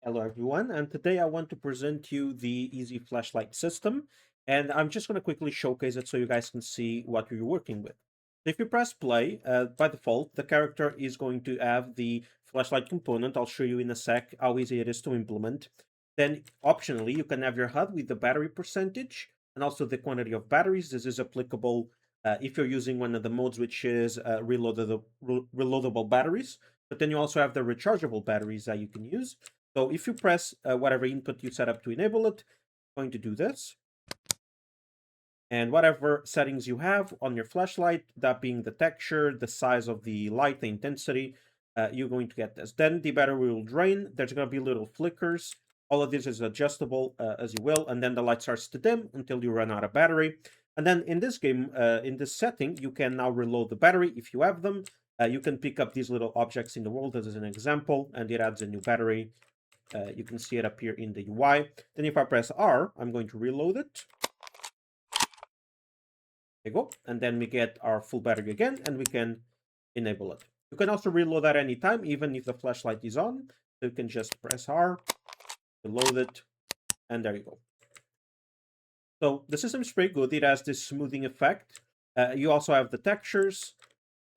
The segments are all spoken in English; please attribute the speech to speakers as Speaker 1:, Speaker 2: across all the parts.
Speaker 1: Hello everyone, and today I want to present you the Easy Flashlight system, and I'm just going to quickly showcase it so you guys can see what we're working with. If you press play, by default, the character is going to have the flashlight component. I'll show you in a sec how easy it is to implement. Then, optionally, you can have your HUD with the battery percentage and also the quantity of batteries. This is applicable if you're using one of the modes, which is reloadable batteries. But then you also have the rechargeable batteries that you can use. So if you press whatever input you set up to enable it, it's going to do this. And whatever settings you have on your flashlight, that being the texture, the size of the light, the intensity, you're going to get this. Then the battery will drain. There's going to be little flickers. All of this is adjustable as you will. And then the light starts to dim until you run out of battery. And then in this game, in this setting, you can now reload the battery if you have them. You can pick up these little objects in the world as an example, and it adds a new battery. You can see it up here in the UI. Then if I press R, I'm going to reload it. There you go. And then we get our full battery again, and we can enable it. You can also reload at any time, even if the flashlight is on. So you can just press R, reload it, and there you go. So the system is pretty good. It has this smoothing effect. You also have the textures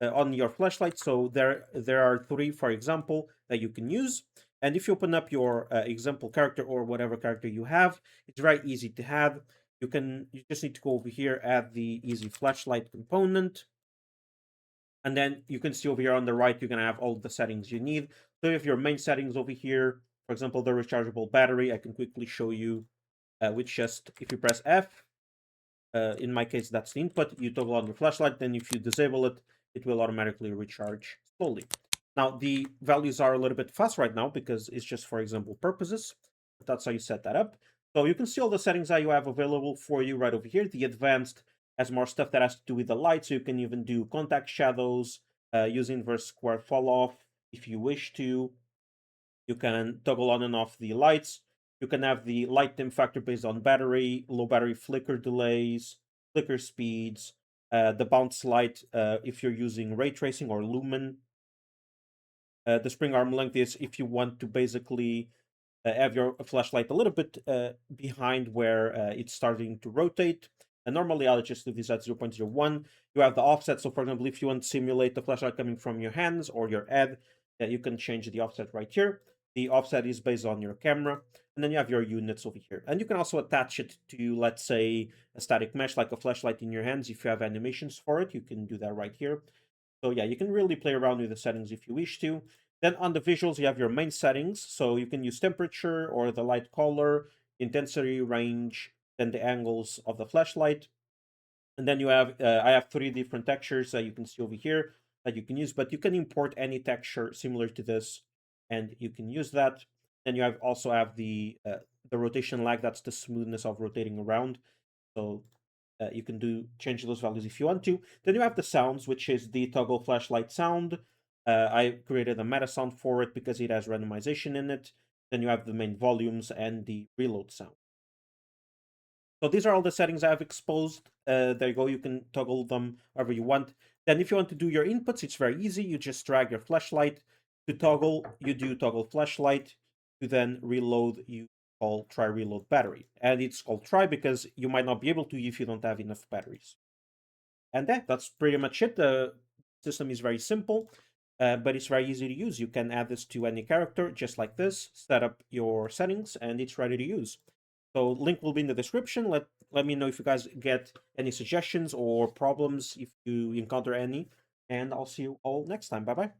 Speaker 1: on your flashlight. So there are three, for example, that you can use. And if you open up your example character or whatever character you have, it's very easy to add. You just need to go over here, add the easy flashlight component. And then you can see over here on the right, you're going to have all the settings you need. So you have your main settings over here. For example, the rechargeable battery, I can quickly show you, which just, if you press F, in my case, that's the input. You toggle on your flashlight. Then if you disable it, it will automatically recharge slowly. Now, the values are a little bit fast right now because it's just for example purposes. But that's how you set that up. So you can see all the settings that you have available for you right over here. The advanced has more stuff that has to do with the light. So you can even do contact shadows, use inverse square fall off if you wish to. You can toggle on and off the lights. You can have the light dim factor based on battery, low battery flicker delays, flicker speeds, the bounce light if you're using ray tracing or lumen. The spring arm length is if you want to basically have your flashlight a little bit behind where it's starting to rotate. And normally I'll just do this at 0.01. You have the offset. So for example, if you want to simulate the flashlight coming from your hands or your head, you can change the offset right here. The offset is based on your camera. And then you have your units over here. And you can also attach it to, let's say, a static mesh like a flashlight in your hands. If you have animations for it, you can do that right here. So yeah, you can really play around with the settings if you wish to. Then on the visuals, you have your main settings. So you can use temperature or the light color, intensity, range, then the angles of the flashlight. And then you have, I have three different textures that you can see over here that you can use, but you can import any texture similar to this and you can use that. Then you also have the rotation lag, that's the smoothness of rotating around. So you can change those values if you want to. Then you have the sounds, which is the toggle flashlight sound. I created a meta sound for it because it has randomization in it. Then you have the main volumes and the reload sound. So these are all the settings I have exposed. There you go. You can toggle them however you want. Then if you want to do your inputs, it's very easy. You just drag your flashlight to toggle. You do toggle flashlight. To then reload, you call try reload battery. And it's called try because you might not be able to if you don't have enough batteries. And that's pretty much it. The system is very simple, but it's very easy to use. You can add this to any character just like this, set up your settings, and it's ready to use. So link will be in the description. Let me know if you guys get any suggestions or problems if you encounter any. And I'll see you all next time. Bye bye.